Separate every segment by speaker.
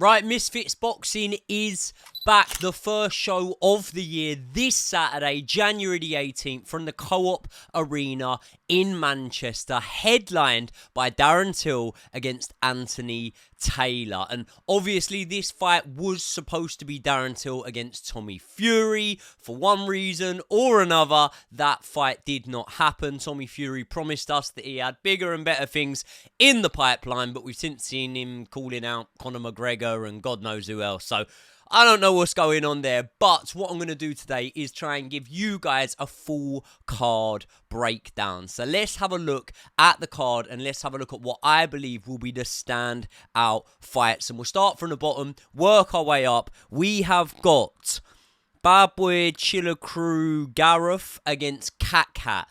Speaker 1: Right, Misfits Boxing is back. The first show of the year this Saturday, January the 18th, from the Co-op Arena in Manchester, headlined by Darren Till against Anthony Taylor. And obviously this fight was supposed to be Darren Till against Tommy Fury. For one reason or another, that fight did not happen. Tommy Fury promised us that he had bigger and better things in the pipeline, but we've since seen him calling out Conor McGregor and God knows who else. So I don't know what's going on there, but what I'm going to do today is try and give you guys a full card breakdown. So let's have a look at the card and let's have a look at what I believe will be the standout fights. And we'll start from the bottom, work our way up. We have got Boy Chilik Gareth against Katat.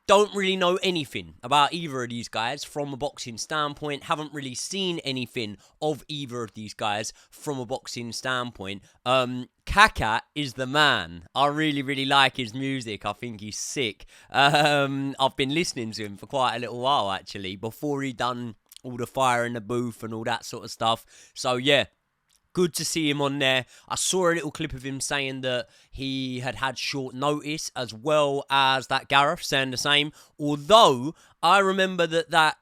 Speaker 1: Don't really know anything about either of these guys from a boxing standpoint. Haven't really seen anything of either of these guys from a boxing standpoint. Katat is the man. I really like his music. I think he's sick. I've been listening to him for quite a little while, actually, before he done all the fire in the booth and all that sort of stuff. So, yeah. Good to see him on there. I saw a little clip of him saying that he had short notice, as well as that Gareth saying the same. Although, I remember that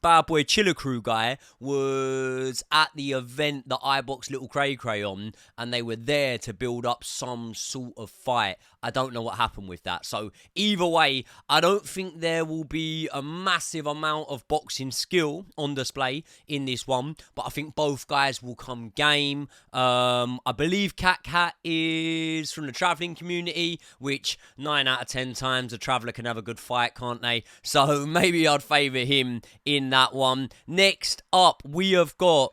Speaker 1: Boy Chilik guy was at the event that I boxed Little Cray Cray on, and they were there to build up some sort of fight. I don't know what happened with that. So either way, I don't think there will be a massive amount of boxing skill on display in this one, but I think both guys will come game. I believe Katat is from the travelling community, which 9 out of 10 times a traveller can have a good fight, can't they? So maybe I'd favour him in that one. Next up, we have got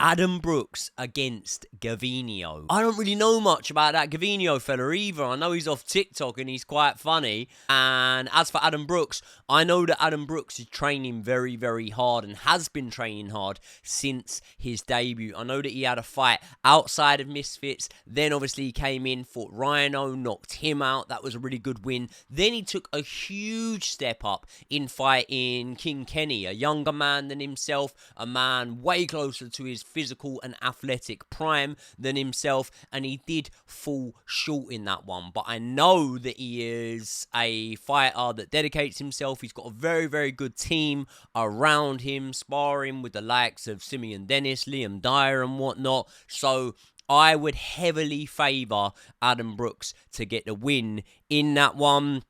Speaker 1: Adam Brooks against Ginho. I don't really know much about that Ginho fella either. I know he's off TikTok and he's quite funny. And as for Adam Brooks, I know that Adam Brooks is training very hard and has been training hard since his debut. I know that he had a fight outside of Misfits. Then obviously he came in, fought Rhino, knocked him out. That was a really good win. Then he took a huge step up in fighting King Kenny, a younger man than himself, a man way closer to his physical and athletic prime than himself, and he did fall short in that one. But I know that he is a fighter that dedicates himself. He's got a very good team around him, sparring with the likes of Simeon Dennis, Liam Dyer and whatnot. So I would heavily favour Adam Brooks to get the win in that one.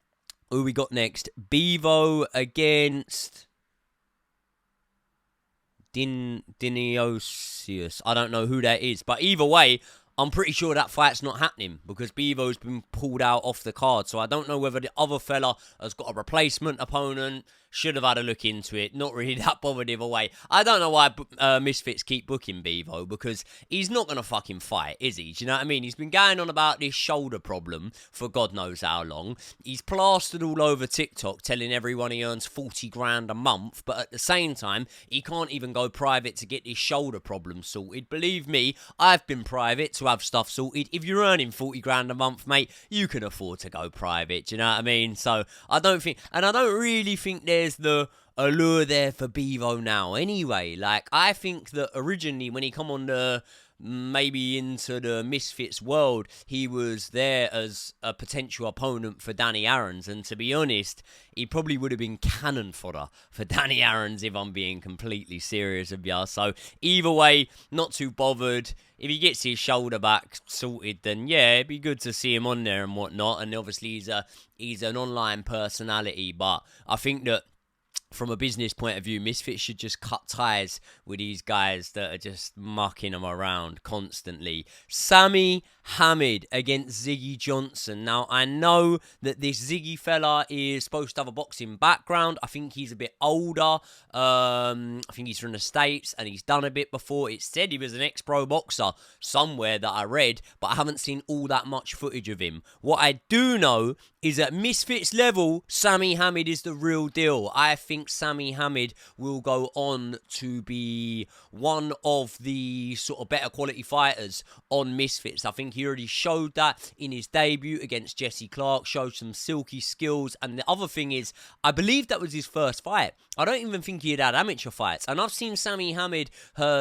Speaker 1: Who we got next? Bivo against Diniosius. I don't know who that is, but either way, I'm pretty sure that fight's not happening because Bivo's been pulled out off the card. So I don't know whether the other fella has got a replacement opponent. Should have had a look into it. Not really that bothered either way. I don't know why Misfits keep booking Bivo, because he's not going to fucking fight, is he? Do you know what I mean? He's been going on about this shoulder problem for God knows how long. He's plastered all over TikTok telling everyone he earns 40 grand a month, but at the same time, he can't even go private to get this shoulder problem sorted. Believe me, I've been private to have stuff sorted. If you're earning 40 grand a month, mate, you can afford to go private. Do you know what I mean? So I don't really think there's the allure there for Bivo now anyway. Like, I think that originally when he come on maybe into the Misfits world, he was there as a potential opponent for Danny Aaron's, and to be honest, he probably would have been cannon fodder for Danny Aaron's if I'm being completely serious with ya. So either way, not too bothered. If he gets his shoulder back sorted, then yeah, it'd be good to see him on there and whatnot. And obviously he's an online personality, but I think that from a business point of view, Misfits should just cut ties with these guys that are just mucking them around constantly. Sami Hamid against Ziggy Johnson. Now, I know that this Ziggy fella is supposed to have a boxing background. I think he's a bit older. I think he's from the States and he's done a bit before. It said he was an ex-pro boxer somewhere that I read, but I haven't seen all that much footage of him. What I do know is at Misfits level, Sami Hamid is the real deal. I think Sami Hamid will go on to be one of the sort of better quality fighters on Misfits. I think he already showed that in his debut against Jesse Clark, showed some silky skills. And the other thing is, I believe that was his first fight. I don't even think he had amateur fights. And I've seen Sami Hamid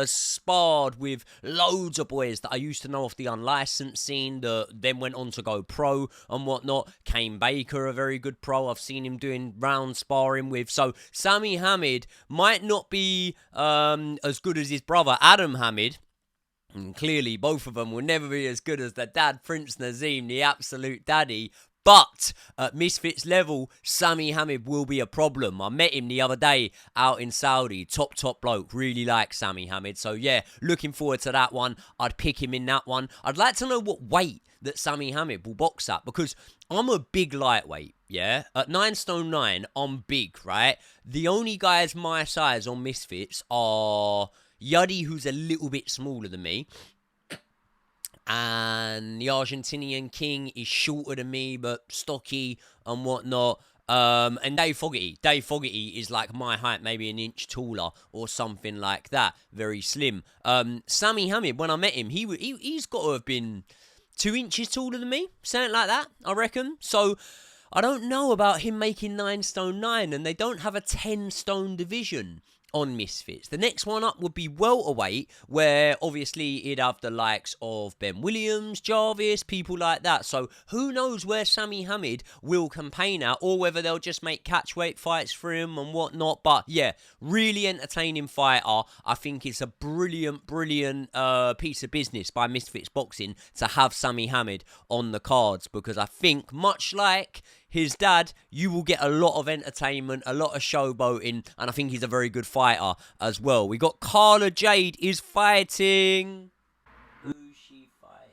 Speaker 1: sparred with loads of boys that I used to know off the unlicensed scene that then went on to go pro and whatnot. Kane Baker, a very good pro. I've seen him doing round sparring with. So Sami Hamid might not be as good as his brother Adam Hamid. And clearly, both of them will never be as good as their dad, Prince Nazim, the absolute daddy. But at Misfits level, Sami Hamid will be a problem. I met him the other day out in Saudi. Top bloke. Really like Sami Hamid. So yeah, looking forward to that one. I'd pick him in that one. I'd like to know what weight that Sami Hamid will box at, because I'm a big lightweight, yeah? At 9 stone 9, I'm big, right? The only guys my size on Misfits are Yuddy, who's a little bit smaller than me, and the Argentinian King is shorter than me, but stocky and whatnot. And Dave Fogarty. Dave Fogarty is like my height, maybe an inch taller or something like that. Very slim. Sami Hamid, when I met him, he's got to have been 2 inches taller than me. Something like that, I reckon. So I don't know about him making 9 stone 9, and they don't have a 10 stone division on Misfits. The next one up would be welterweight, where obviously it'd have the likes of Ben Williams, Jarvis, people like that. So who knows where Sami Hamid will campaign at, or whether they'll just make catchweight fights for him and whatnot. But yeah, really entertaining fighter. I think it's a brilliant piece of business by Misfits Boxing to have Sami Hamid on the cards, because I think, much like his dad, you will get a lot of entertainment, a lot of showboating, and I think he's a very good fighter as well. We got Carla Jade is fighting. Who's she fighting?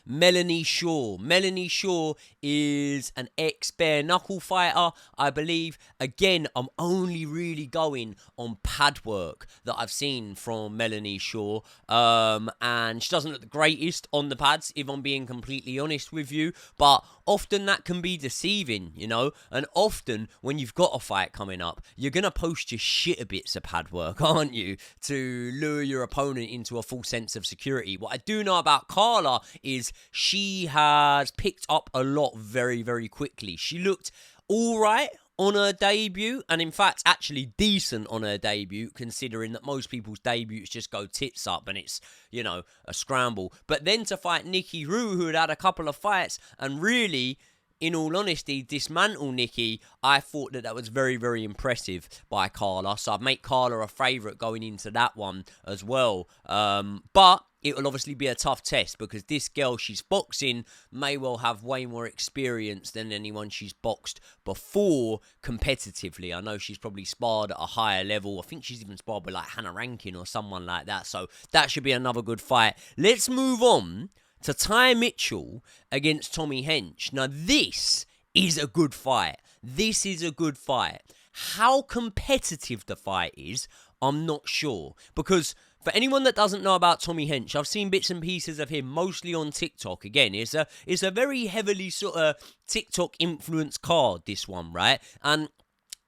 Speaker 1: Melanie Shaw. Melanie Shaw is an ex-bare knuckle fighter, I believe. Again, I'm only really going on pad work that I've seen from Melanie Shaw. And she doesn't look the greatest on the pads, if I'm being completely honest with you. But often that can be deceiving, you know. And often when you've got a fight coming up, you're going to post your shit bits of pad work, aren't you? To lure your opponent into a false sense of security. What I do know about Carla is she has picked up a lot very, very quickly. She looked all right on her debut, and in fact actually decent on her debut, considering that most people's debuts just go tits up and it's, you know, a scramble. But then to fight Nikki Rue, who had a couple of fights and really, in all honesty, dismantle Nikki, I thought that was very, very impressive by Carla. So I'd make Carla a favourite going into that one as well. But it will obviously be a tough test, because this girl she's boxing may well have way more experience than anyone she's boxed before competitively. I know she's probably sparred at a higher level. I think she's even sparred with like Hannah Rankin or someone like that. So that should be another good fight. Let's move on to Ty Mitchell against Tommy Hench. Now, this is a good fight. This is a good fight. How competitive the fight is, I'm not sure. Because for anyone that doesn't know about Tommy Hench, I've seen bits and pieces of him, mostly on TikTok. Again, it's a very heavily sort of TikTok influenced card, this one, right? And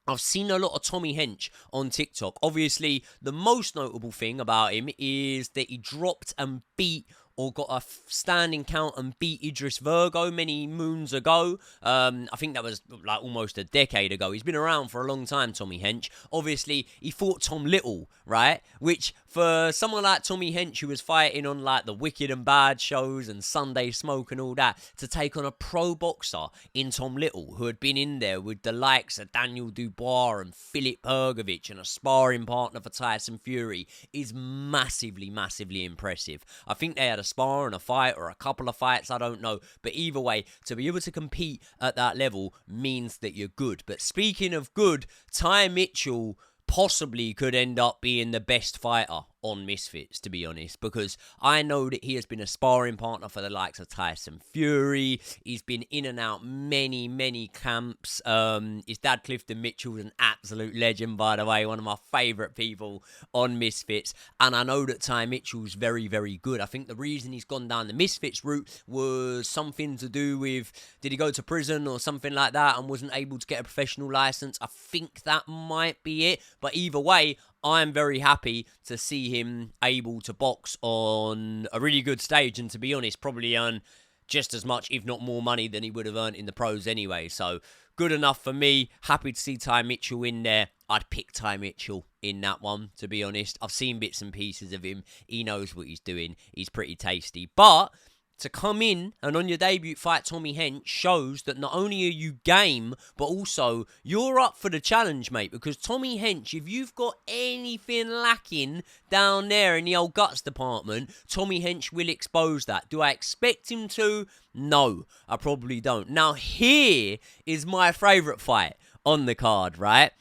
Speaker 1: I've seen a lot of Tommy Hench on TikTok. Obviously, the most notable thing about him is that he dropped and beat, or got a standing count and beat Idris Virgo many moons ago. I think that was like almost a decade ago. He's been around for a long time, Tommy Hench. Obviously, he fought Tom Little, right? Which, for someone like Tommy Hench, who was fighting on like the Wicked and Bad shows and Sunday Smoke and all that, to take on a pro boxer in Tom Little, who had been in there with the likes of Daniel Dubois and Philip Hergovich and a sparring partner for Tyson Fury, is massively, massively impressive. I think they had a spar and a fight, or a couple of fights, I don't know. But either way, to be able to compete at that level means that you're good. But speaking of good, Ty Mitchell possibly could end up being the best fighter on Misfits, to be honest, because I know that he has been a sparring partner for the likes of Tyson Fury. He's been in and out many camps. His dad, Clifton Mitchell, is an absolute legend, by the way, one of my favourite people on Misfits, and I know that Ty Mitchell's very good. I think the reason he's gone down the Misfits route was something to do with, did he go to prison or something like that and wasn't able to get a professional license? I think that might be it, but either way, I'm very happy to see him able to box on a really good stage, and to be honest, probably earn just as much, if not more money than he would have earned in the pros anyway. So, good enough for me. Happy to see Ty Mitchell in there. I'd pick Ty Mitchell in that one, to be honest. I've seen bits and pieces of him. He knows what he's doing. He's pretty tasty. But to come in and on your debut fight Tommy Hench shows that not only are you game, but also you're up for the challenge, mate. Because Tommy Hench, if you've got anything lacking down there in the old guts department, Tommy Hench will expose that. Do I expect him to? No, I probably don't. Now, here is my favourite fight on the card, right?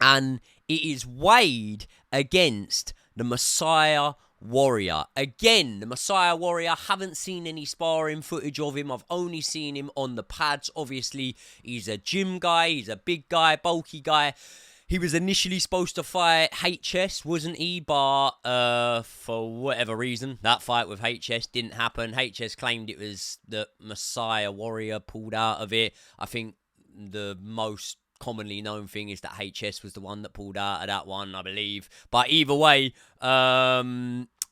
Speaker 1: And it is Wade against the Messiah Warrior. Again, the Messiah Warrior, haven't seen any sparring footage of him. I've only seen him on the pads. Obviously, he's a gym guy. He's a big guy, bulky guy. He was initially supposed to fight HS, wasn't he? But for whatever reason, that fight with HS didn't happen. HS claimed it was the Messiah Warrior pulled out of it. I think the most commonly known thing is that HS was the one that pulled out of that one, I believe. But either way,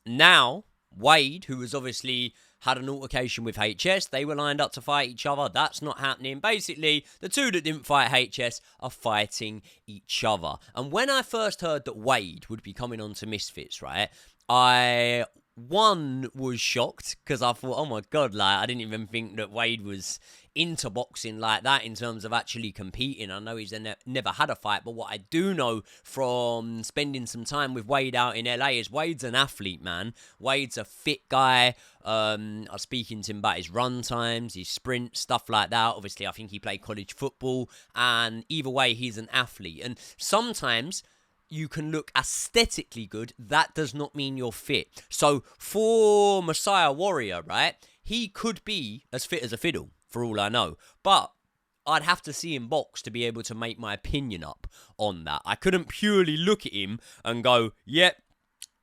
Speaker 1: now Wade, who has obviously had an altercation with HS, they were lined up to fight each other. That's not happening. Basically, the two that didn't fight HS are fighting each other. And when I first heard that Wade would be coming on to Misfits, right, I was shocked because I thought, oh my god, like I didn't even think that Wade was into boxing like that in terms of actually competing. I know he's never had a fight, but what I do know from spending some time with Wade out in LA is Wade's an athlete, man. Wade's a fit guy. I was speaking to him about his run times, his sprint, stuff like that. Obviously, I think he played college football, and either way, he's an athlete. And sometimes you can look aesthetically good. That does not mean you're fit. So for Messiah Warrior, right, he could be as fit as a fiddle, for all I know. But I'd have to see him box to be able to make my opinion up on that. I couldn't purely look at him and go, yep,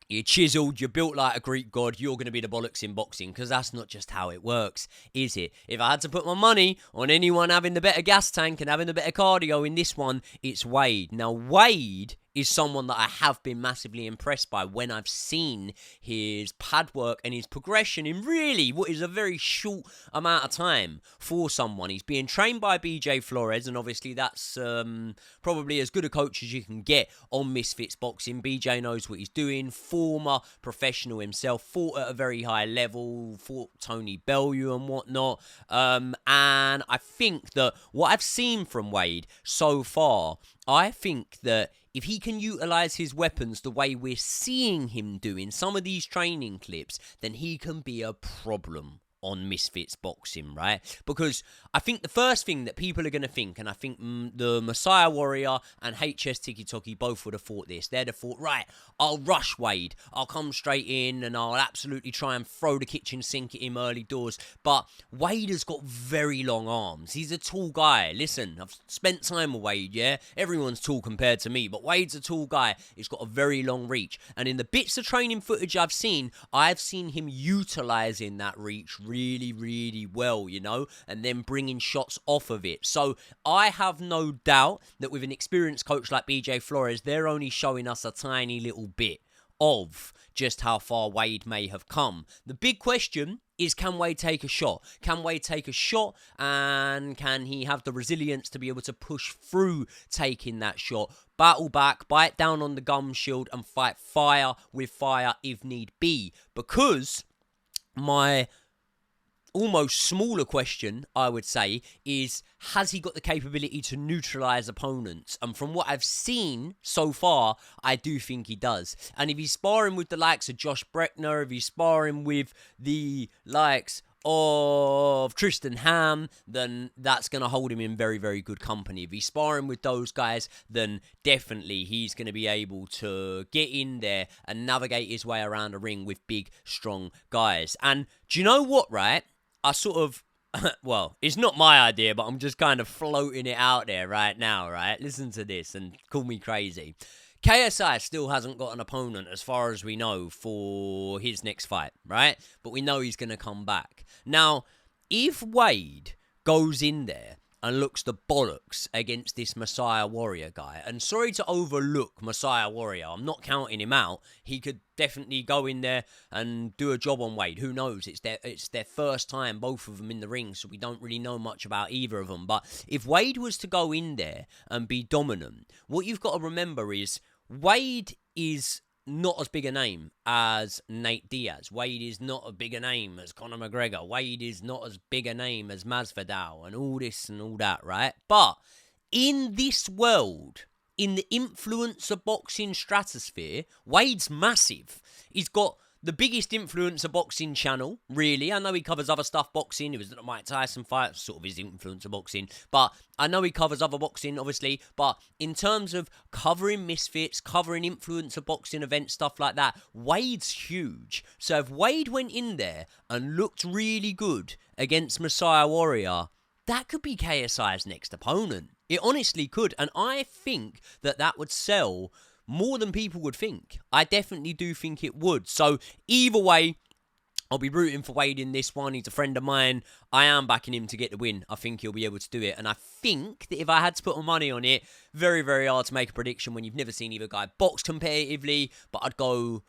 Speaker 1: you're chiseled, you're built like a Greek god, you're going to be the bollocks in boxing, because that's not just how it works, is it? If I had to put my money on anyone having the better gas tank and having the better cardio in this one, it's Wade. Now, Wade is someone that I have been massively impressed by when I've seen his pad work and his progression in really what is a very short amount of time for someone. He's being trained by BJ Flores, and obviously that's probably as good a coach as you can get on Misfits Boxing. BJ knows what he's doing, former professional himself, fought at a very high level, fought Tony Bellew and whatnot, and I think that what I've seen from Wade so far, I think that if he can utilise his weapons the way we're seeing him do in some of these training clips, then he can be a problem on Misfits Boxing, right? Because I think the first thing that people are going to think, and I think the Messiah Warrior and HS Tiki Toki both would have thought this. They'd have thought, right, I'll rush Wade. I'll come straight in and I'll absolutely try and throw the kitchen sink at him early doors. But Wade has got very long arms. He's a tall guy. Listen, I've spent time with Wade, yeah? Everyone's tall compared to me, but Wade's a tall guy. He's got a very long reach. And in the bits of training footage I've seen him utilising that reach really well, you know, and then bringing shots off of it. So I have no doubt that with an experienced coach like BJ Flores, they're only showing us a tiny little bit of just how far Wade may have come. The big question is, can Wade take a shot? Can Wade take a shot, and can he have the resilience to be able to push through taking that shot, battle back, bite down on the gum shield, and fight fire with fire if need be? Because my almost smaller question, I would say, is has he got the capability to neutralise opponents? And from what I've seen so far, I do think he does. And if he's sparring with the likes of Josh Breckner, if he's sparring with the likes of Tristan Ham, then that's going to hold him in very, very good company. If he's sparring with those guys, then definitely he's going to be able to get in there and navigate his way around a ring with big, strong guys. And do you know what, right? I sort of, well, it's not my idea, but I'm just kind of floating it out there right now, right? Listen to this and call me crazy. KSI still hasn't got an opponent, as far as we know, for his next fight, right? But we know he's going to come back. Now, if Wade goes in there and looks the bollocks against this Messiah Warrior guy, and sorry to overlook Messiah Warrior, I'm not counting him out. He could definitely go in there and do a job on Wade. Who knows? It's their first time, both of them in the ring, so we don't really know much about either of them. But if Wade was to go in there and be dominant, what you've got to remember is Wade is not as big a name as Nate Diaz. Wade is not a bigger name as Conor McGregor. Wade is not as big a name as Masvidal and all this and all that, right? But in this world, in the influencer boxing stratosphere, Wade's massive. He's got the biggest influencer boxing channel, really. I know he covers other stuff boxing. It was the Mike Tyson fight, sort of his influencer boxing. But I know he covers other boxing, obviously. But in terms of covering Misfits, covering influencer boxing events, stuff like that, Wade's huge. So if Wade went in there and looked really good against Messiah Warrior, that could be KSI's next opponent. It honestly could. And I think that would sell more than people would think. I definitely do think it would. So either way, I'll be rooting for Wade in this one. He's a friend of mine. I am backing him to get the win. I think he'll be able to do it. And I think that if I had to put my money on it, very, very hard to make a prediction when you've never seen either guy box competitively. But I'd go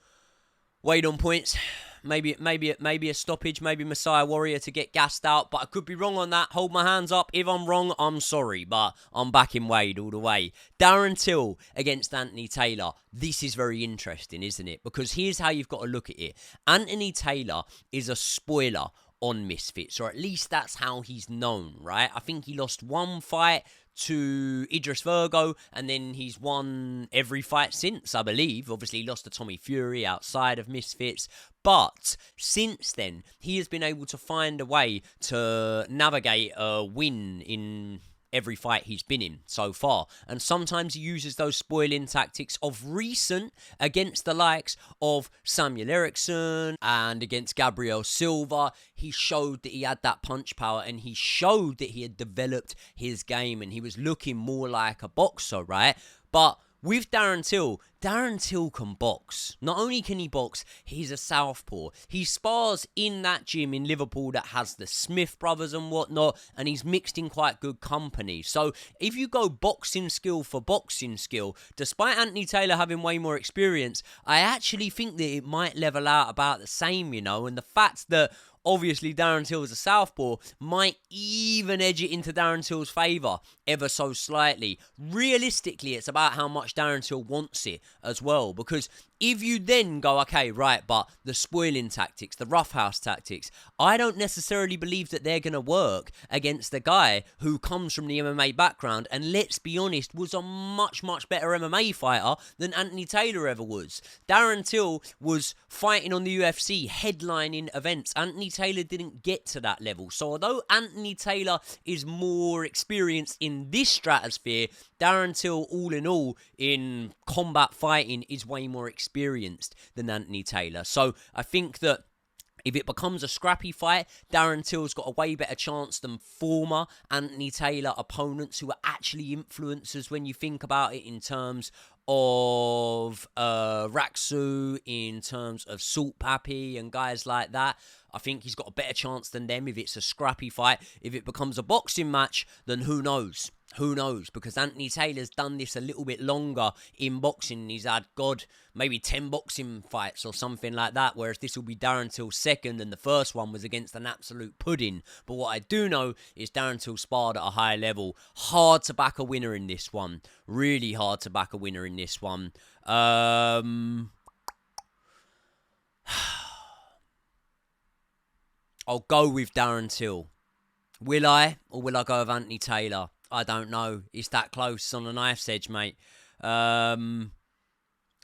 Speaker 1: Wade on points. Maybe a stoppage, maybe Messiah Warrior to get gassed out, but I could be wrong on that. Hold my hands up. If I'm wrong, I'm sorry, but I'm backing Wade all the way. Darren Till against Anthony Taylor. This is very interesting, isn't it? Because here's how you've got to look at it. Anthony Taylor is a spoiler on Misfits, or at least that's how he's known, right? I think he lost one fight to Idris Virgo, and then he's won every fight since, I believe. Obviously, he lost to Tommy Fury outside of Misfits, but since then, he has been able to find a way to navigate a win in every fight he's been in so far. And sometimes he uses those spoiling tactics of recent against the likes of Samuel Eriksson and against Gabriel Silva. He showed that he had that punch power, and he showed that he had developed his game, and he was looking more like a boxer, right? But with Darren Till can box. Not only can he box, he's a southpaw. He spars in that gym in Liverpool that has the Smith brothers and whatnot, and he's mixed in quite good company. So if you go boxing skill for boxing skill, despite Anthony Taylor having way more experience, I actually think that it might level out about the same, you know, and the fact that obviously Darren Till is a southpaw might even edge it into Darren Till's favour ever so slightly. Realistically, it's about how much Darren Till wants it as well, because if you then go, okay, right, but the spoiling tactics, the roughhouse tactics, I don't necessarily believe that they're going to work against the guy who comes from the MMA background and, let's be honest, was a much, much better MMA fighter than Anthony Taylor ever was. Darren Till was fighting on the UFC, headlining events. Anthony Taylor didn't get to that level. So although Anthony Taylor is more experienced in this stratosphere, Darren Till, all in all, in combat fighting, is way more experienced than Anthony Taylor. So I think that if it becomes a scrappy fight, Darren Till's got a way better chance than former Anthony Taylor opponents who are actually influencers when you think about it, in terms of Raksu, in terms of Salt Pappy and guys like that. I think he's got a better chance than them if it's a scrappy fight. If it becomes a boxing match, then who knows? Who knows? Because Anthony Taylor's done this a little bit longer in boxing. He's had, God, maybe 10 boxing fights or something like that, whereas this will be Darren Till's second, and the first one was against an absolute pudding. But what I do know is Darren Till sparred at a high level. Hard to back a winner in this one. Really hard to back a winner in this one. I'll go with Darren Till. Will I? Or will I go with Anthony Taylor? I don't know. It's that close on a knife's edge, mate. I'm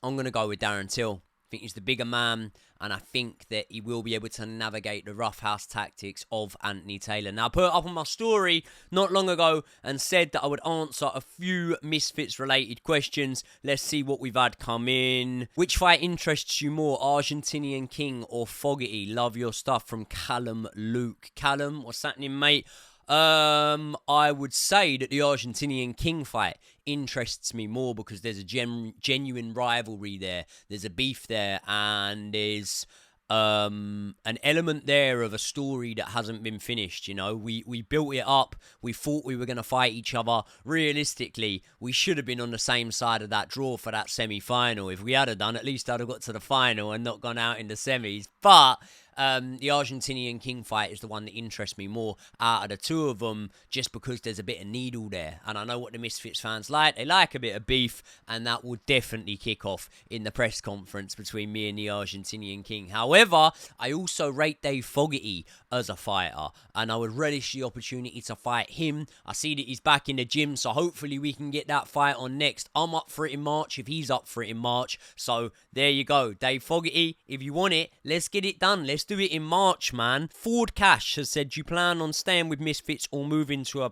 Speaker 1: going to go with Darren Till. I think he's the bigger man, and I think that he will be able to navigate the roughhouse tactics of Anthony Taylor. Now, I put it up on my story not long ago and said that I would answer a few Misfits-related questions. Let's see what we've had come in. Which fight interests you more, Argentinian King or Fogarty? Love your stuff from Callum Luke. Callum, what's happening, mate? I would say that the Argentinian King fight interests me more because there's a genuine rivalry there. There's a beef there, and there's an element there of a story that hasn't been finished. You know, we built it up. We thought we were going to fight each other. Realistically, we should have been on the same side of that draw for that semi-final. If we had have done, at least I'd have got to the final and not gone out in the semis. But the Argentinian King fight is the one that interests me more out of the two of them, just because there's a bit of needle there. And I know what the Misfits fans like. They like a bit of beef, and that will definitely kick off in the press conference between me and the Argentinian King. However, I also rate Dave Fogarty as a fighter, and I would relish the opportunity to fight him. I see that he's back in the gym, so hopefully we can get that fight on next. I'm up for it in March if he's up for it in March. So there you go. Dave Fogarty, if you want it, let's get it done. Let's do it in March, man. Ford Cash has said, you plan on staying with Misfits or moving to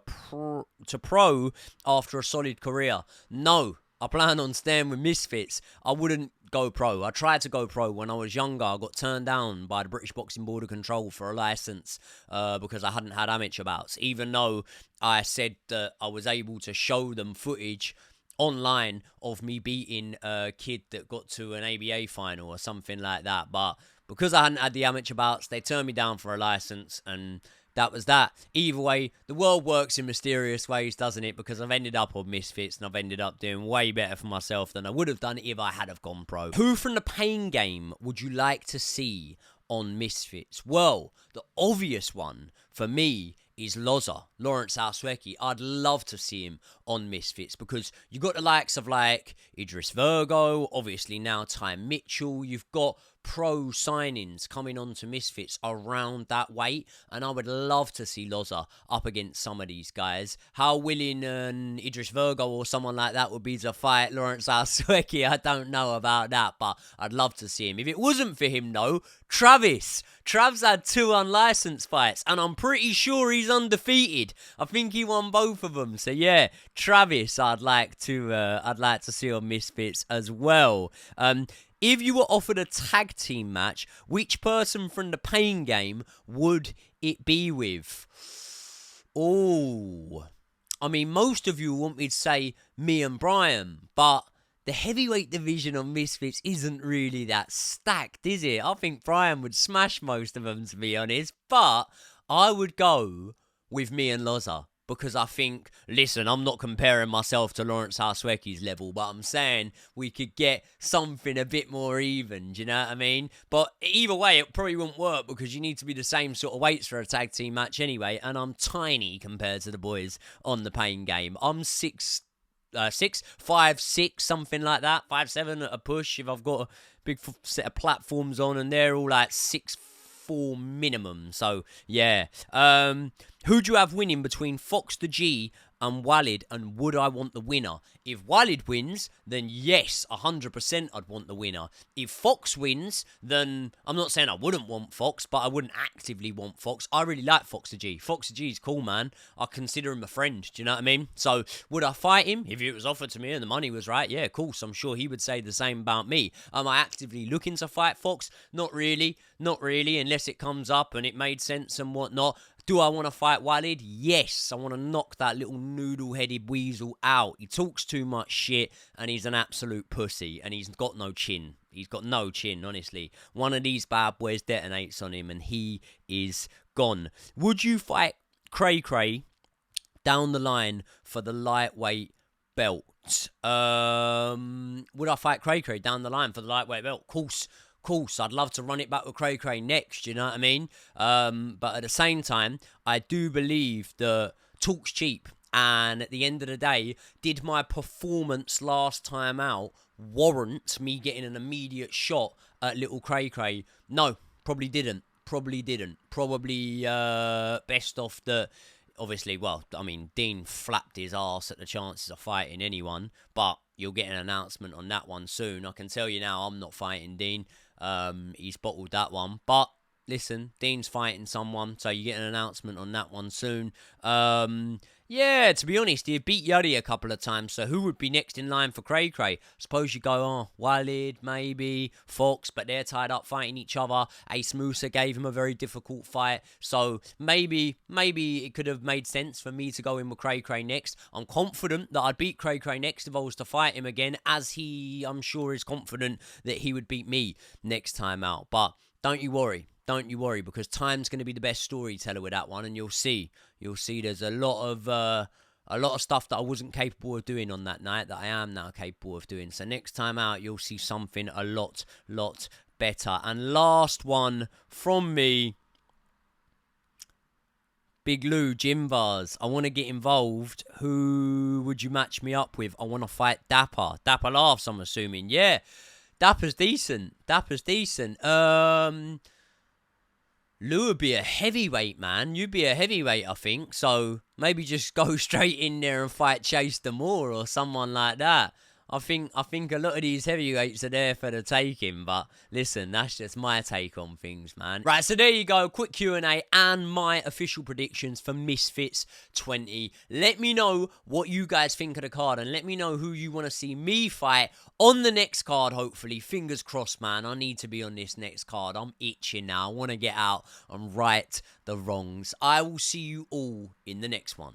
Speaker 1: pro after a solid career? No, I plan on staying with Misfits. I wouldn't go pro. I tried to go pro when I was younger. I got turned down by the British Boxing Board of Control for a license because I hadn't had amateur bouts, even though I said that I was able to show them footage online of me beating a kid that got to an ABA final or something like that. But because I hadn't had the amateur bouts, they turned me down for a license, and that was that. Either way, the world works in mysterious ways, doesn't it? Because I've ended up on Misfits, and I've ended up doing way better for myself than I would have done if I had have gone pro. Who from the Pain game would you like to see on Misfits? Well, the obvious one for me is Loza, Lawrence Alswecki. I'd love to see him on Misfits because you got the likes of like Idris Virgo, obviously now Ty Mitchell. You've got pro signings coming on to Misfits around that weight, and I would love to see Loza up against some of these guys. How willing an Idris Virgo or someone like that would be to fight Lawrence Alswecki, I don't know about that, but I'd love to see him. If it wasn't for him though, Trav's had 2 unlicensed fights, and I'm pretty sure he's undefeated. I think he won both of them. So yeah, Travis, I'd like to see on Misfits as well. If you were offered a tag team match, which person from the Pain game would it be with? Oh, I mean, most of you want me to say me and Brian, but the heavyweight division on Misfits isn't really that stacked, is it? I think Brian would smash most of them, to be honest, but I would go with me and Loza. Because I think, listen, I'm not comparing myself to Lawrence Alswecki's level, but I'm saying we could get something a bit more even, do you know what I mean? But either way, it probably wouldn't work because you need to be the same sort of weights for a tag team match anyway, and I'm tiny compared to the boys on the Pain game. I'm 5'6", something like that, 5'7" at a push if I've got a big set of platforms on, and they're all like 6'4" minimum. So yeah, who do you have winning between Fox the G and Walid, and would I want the winner? If Walid wins, then yes, 100% I'd want the winner. If Fox wins, then I'm not saying I wouldn't want Fox, but I wouldn't actively want Fox. I really like Fox the G. Fox the G is cool, man. I consider him a friend, do you know what I mean? So, would I fight him? If it was offered to me and the money was right, yeah, of course, I'm sure he would say the same about me. Am I actively looking to fight Fox? Not really, unless it comes up and it made sense and whatnot. Do I want to fight Walid? Yes, I want to knock that little noodle-headed weasel out. He talks too much shit, and he's an absolute pussy, and he's got no chin. He's got no chin, honestly. One of these bad boys detonates on him, and he is gone. Would you fight Cray Cray down the line for the lightweight belt? Would I fight Cray Cray down the line for the lightweight belt? Course, I'd love to run it back with Cray Cray next, you know what I mean? But at the same time, I do believe that talk's cheap, and at the end of the day, did my performance last time out warrant me getting an immediate shot at little Cray Cray? No, probably didn't. Probably best off that obviously, well, I mean, Dean flapped his ass at the chances of fighting anyone, but you'll get an announcement on that one soon. I can tell you now, I'm not fighting Dean. He's bottled that one, but listen, Dean's fighting someone, so you get an announcement on that one soon. Yeah, to be honest, he beat Yuddy a couple of times, so who would be next in line for Cray Cray? Suppose you go, oh, Walid, maybe, Fox, but they're tied up fighting each other. Ace Musa gave him a very difficult fight, so maybe it could have made sense for me to go in with Cray Cray next. I'm confident that I'd beat Cray Cray next if I was to fight him again, as he, I'm sure, is confident that he would beat me next time out. But don't you worry. Don't you worry, because time's going to be the best storyteller with that one, and you'll see there's a lot of stuff that I wasn't capable of doing on that night that I am now capable of doing. So next time out, you'll see something a lot better. And last one from me, Big Lou, Jimvars. I want to get involved. Who would you match me up with? I want to fight Dapper. Dapper laughs, I'm assuming. Yeah, Dapper's decent. Lou would be a heavyweight, man. You'd be a heavyweight, I think. So maybe just go straight in there and fight Chase Demore or someone like that. I think a lot of these heavyweights are there for the taking, but listen, that's just my take on things, man. Right, so there you go, quick Q&A and my official predictions for Misfits 20. Let me know what you guys think of the card, and let me know who you want to see me fight on the next card, hopefully. Fingers crossed, man. I need to be on this next card. I'm itching now. I want to get out and right the wrongs. I will see you all in the next one.